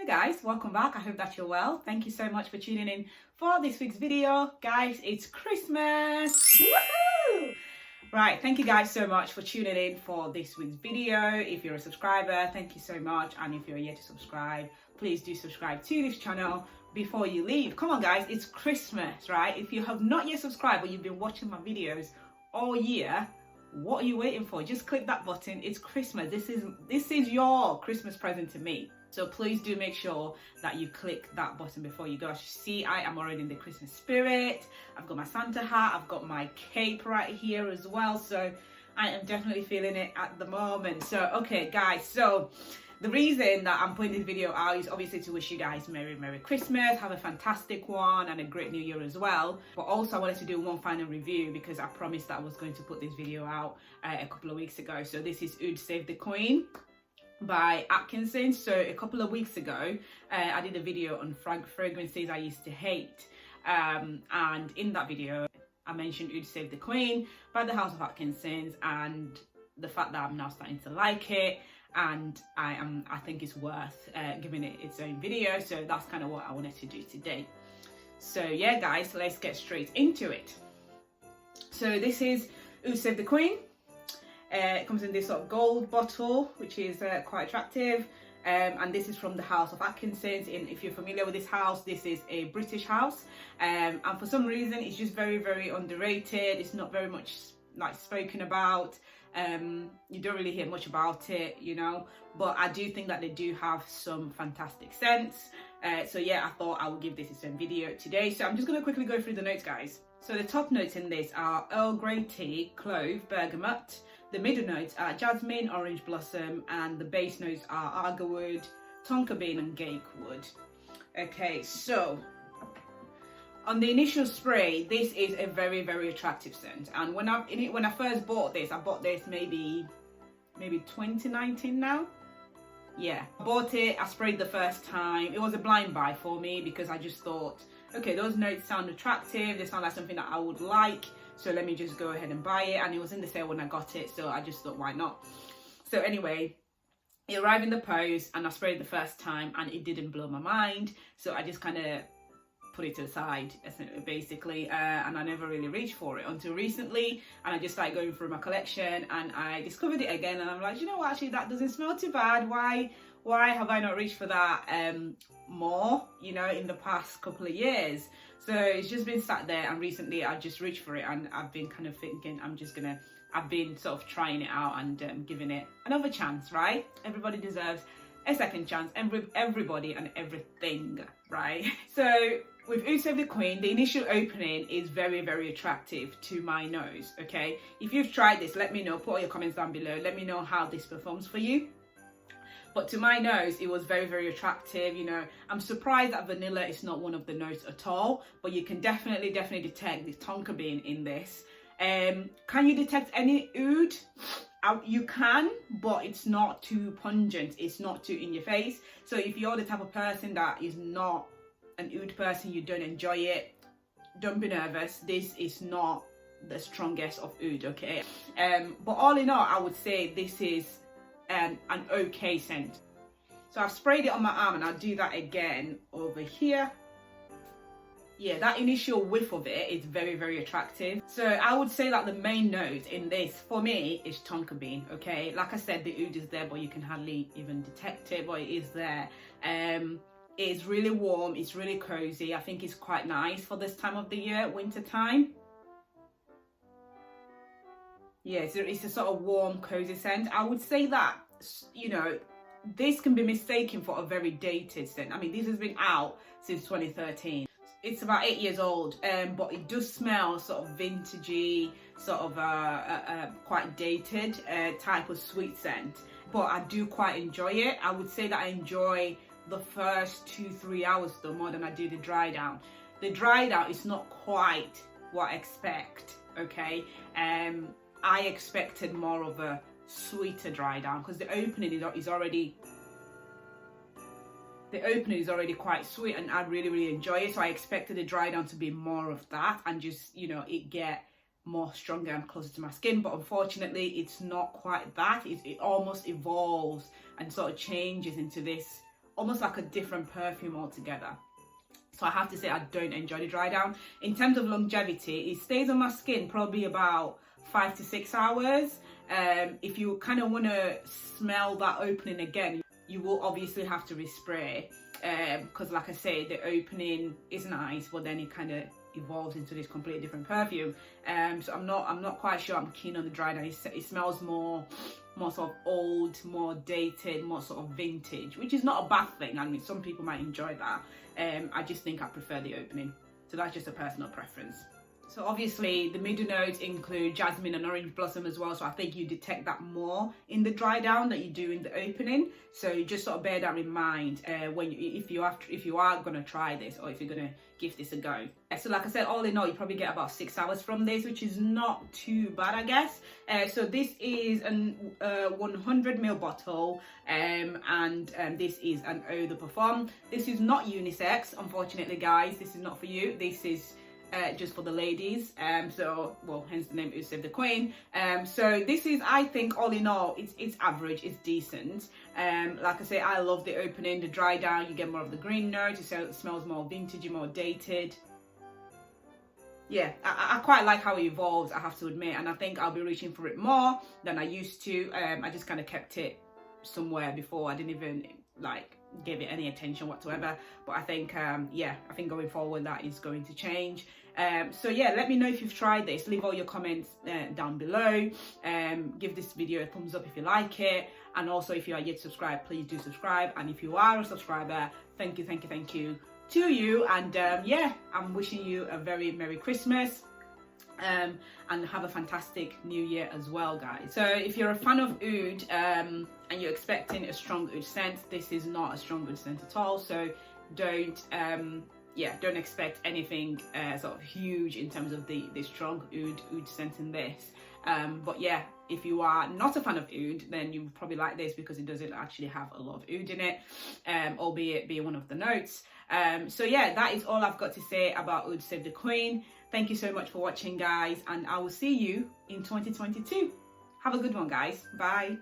Hey guys, welcome back. I hope that you're well. Thank you so much for tuning in for this week's video. Guys, it's Christmas. Woohoo! Right, thank you guys so much for tuning in for this week's video. If you're a subscriber, thank you so much. And if you're yet to subscribe, please do subscribe to this channel before you leave. Come on guys, it's Christmas, right? If you have not yet subscribed but you've been watching my videos all year, what are you waiting for? Just click that button. It's Christmas. This is your Christmas present to me. So please do make sure that you click that button before you go. As you see, I am already in the Christmas spirit. I've got my Santa hat. I've got my cape right here as well. So I am definitely feeling it at the moment. So, okay, guys. So the reason that I'm putting this video out is obviously to wish you guys Merry Christmas. Have a fantastic one and a great new year as well. But also I wanted to do one final review because I promised that I was going to put this video out a couple of weeks ago. So this is Oud Save the Queen by Atkinson. So a couple of weeks ago I did a video on fragrances I used to hate, and in that video I mentioned Oud Save the Queen by the House of Atkinsons and the fact that I'm now starting to like it, and I think it's worth giving it its own video. So that's kind of what I wanted to do today. So yeah guys, let's get straight into it. So this is Oud Save the Queen. It comes in this sort of gold bottle, which is quite attractive, and this is from the House of Atkinsons. And if you're familiar with this house, this is a British house, and for some reason it's just very underrated. It's not very much like spoken about. You don't really hear much about it, you know, but I do think that they do have some fantastic scents. So yeah, I thought I would give this its own video today. So I'm just going to quickly go through the notes, guys. So the top notes in this are Earl Grey tea, clove, bergamot. The middle notes are jasmine, orange blossom, and the base notes are agarwood, tonka bean, and gaek wood. Okay, so on the initial spray, this is a very attractive scent. And when I first bought this, I bought this maybe 2019 now. Yeah, I bought it, I sprayed the first time. It was a blind buy for me because I just thought, okay, those notes sound attractive. They sound like something that I would like. So let me just go ahead and buy it. And it was in the sale when I got it. So I just thought, why not? So anyway, it arrived in the post and I sprayed the first time and it didn't blow my mind. So I just kind of put it to the side, basically. And I never really reached for it until recently. And I just started going through my collection and I discovered it again. And I'm like, you know what, actually, that doesn't smell too bad. Why have I not reached for that more, you know, in the past couple of years? So it's just been sat there, and recently I just reached for it and I've been kind of thinking I've been sort of trying it out and giving it another chance, right? Everybody deserves a second chance, everybody and everything, right? So with Oud Save the Queen, the initial opening is very attractive to my nose, okay? If you've tried this, let me know, put all your comments down below, let me know how this performs for you. But to my nose, it was very attractive. You know, I'm surprised that vanilla is not one of the notes at all, but you can definitely detect the tonka bean in this. Can you detect any oud? You can, but it's not too pungent. It's not too in your face. So if you're the type of person that is not an oud person, you don't enjoy it, don't be nervous. This is not the strongest of oud, okay? But all in all, I would say this is an okay scent. So I've sprayed it on my arm and I'll do that again over here. Yeah, that initial whiff of it is very attractive. So I would say that the main note in this for me is tonka bean, okay? Like I said, the oud is there, but you can hardly even detect it, but it is there. It's really warm, it's really cozy. I think it's quite nice for this time of the year, winter time. Yeah, so it's a sort of warm, cozy scent. I would say that, you know, this can be mistaken for a very dated scent. I mean, this has been out since 2013. It's about 8 years old, but it does smell sort of vintagey, sort of quite dated type of sweet scent. But I do quite enjoy it. I would say that I enjoy the first 2-3 hours though more than I do the dry down. The dry down is not quite what I expect, okay? I expected more of a sweeter dry down because the opening is already quite sweet and I really enjoy it. So I expected the dry down to be more of that and just, you know, it get more stronger and closer to my skin. But unfortunately, it's not quite that. It almost evolves and sort of changes into this almost like a different perfume altogether. So I have to say I don't enjoy the dry down. In terms of longevity, it stays on my skin probably about 5 to 6 hours. If you kind of want to smell that opening again, you will obviously have to respray, because like I say, the opening is nice, but then it kind of evolves into this completely different perfume. So I'm not quite sure I'm keen on the dry down. It smells more sort of old, more dated, more sort of vintage, which is not a bad thing. I mean, some people might enjoy that. I just think I prefer the opening. So that's just a personal preference. So obviously the middle notes include jasmine and orange blossom as well. So I think you detect that more in the dry down than you do in the opening. So you just sort of bear that in mind if you are gonna try this, or if you're gonna give this a go. So like I said, all in all, you probably get about 6 hours from this, which is not too bad, I guess. So this is an 100ml bottle, and this is an Eau de Parfum. This is not unisex, unfortunately, guys. This is not for you. This is just for the ladies, so well, hence the name Oud Save the Queen. So this is, I think, all in all, it's average, it's decent. Like I say, I love the opening, the dry down, you get more of the green notes, so it smells more vintagey, more dated. Yeah, I quite like how it evolves, I have to admit, and I think I'll be reaching for it more than I used to. I just kind of kept it somewhere before. I didn't even give it any attention whatsoever, but I think yeah, I think going forward that is going to change. So yeah, let me know if you've tried this. Leave all your comments down below. Give this video a thumbs up if you like it, and also if you are yet subscribed, please do subscribe. And if you are a subscriber, thank you to you. And yeah, I'm wishing you a very Merry Christmas, and have a fantastic new year as well, guys. So if you're a fan of oud, and you're expecting a strong oud scent, this is not a strong oud scent at all. So don't expect anything sort of huge in terms of the strong oud scent in this. But yeah, if you are not a fan of oud, then you probably like this because it doesn't actually have a lot of oud in it, albeit be one of the notes. So yeah, that is all I've got to say about Oud Save the Queen. Thank you so much for watching, guys, and I will see you in 2022. Have a good one, guys. Bye.